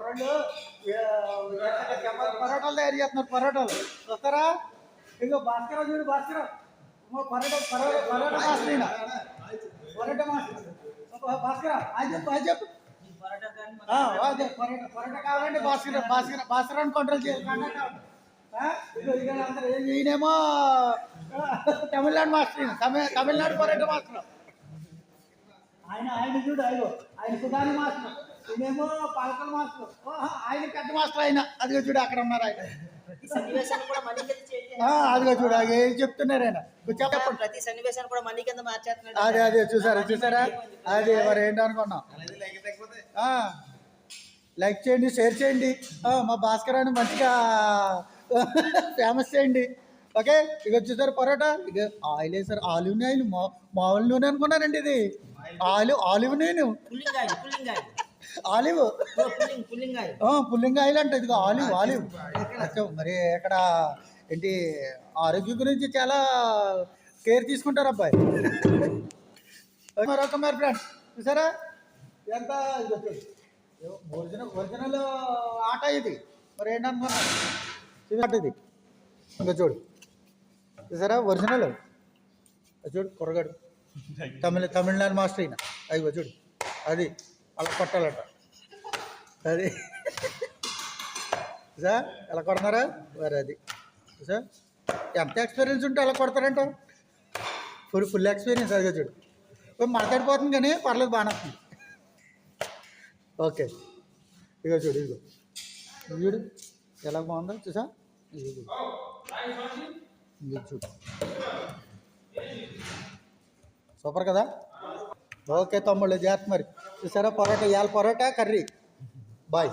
కుర్రాళ్ళు పరోటాలు తయారు చేస్తున్నారు. పరోటాలు వస్తారా? ఇగో భాస్కర్ చూడు, భాస్కర్ పరోటా మాస్టర్ ఈయన. పరోటా మాస్టర్ భాస్కర్ అది చెప్పు, అది చెప్పు. అదే పరోటా కావాలంటే భాస్కర్ అని కంట్రోల్ చేయాలి. ఈయనేమో తమిళనాడు మాస్టర్, తమిళనాడు పరోటా మాస్టర్. ఆయన చూడు, ఆయన సుధాని మాస్టర్, ఈయనేమో పాలకల్ మాస్టర్. ఆయన పెద్ద మాస్టర్ ఆయన. అదిగో చూడు అక్కడ ఉన్నారు ఆయన. అదిగో చూడు ఏం చెప్తున్నారు ఆయన. ప్రతి సన్నివేశాన్ని కూడా మనీ కింద మార్చేస్తున్నాడు. అదే చూసారా? అది మరి ఏంటనుకున్నాం. లైక్ చేయండి, షేర్ చేయండి, మా భాస్కర్ అని మంచిగా ఫేమస్ చేయండి. ఓకే, ఇక చూసారు పరోటా. ఇక ఆయిల్ వేసారు, ఆలివ్ ఆయిల్, మామూలు నూనె అనుకున్నారండి. ఇది ఆలివ్ నూనె, ఆలివ్ పుల్లింగ్ ఆయిల్ అంటే ఇది ఆలివ్. మరి ఇక్కడ ఏంటి ఆరోగ్యం గురించి చాలా కేర్ తీసుకుంటారు అబ్బాయి. మరొక మరి ఫ్రెండ్స్ చూసారా ఎంత ఒరిజినల్ ఆట ఇది. మరి ఏంటనుకున్నా ఇది ఇంకా చూడు, చూసారా ఒరిజినల్. చూడు కుర్రగాడు తమిళనాడు మాస్టర్ అయినా. అదిగో చూడు, అది అలా కొట్టాలట. అది సార్ ఎలా కొడుతున్నారా మరి? అది సార్ ఎంత ఎక్స్పీరియన్స్ ఉంటే అలా కొడతారంట. Full experience. అదిగో చూడు మాట్లాడిపోతుంది కానీ పర్లేదు, బాగానే వస్తుంది. ఓకే, ఇగో చూడు ఎలా బాగుందో చూసా. ఇది చూడు సూపర్ కదా. ఓకే తమ్ముళ్ళు, జాగ్రత్త మరి. చూసారా పరోటా, ఇవాళ పరోటా కర్రీ. బాయ్.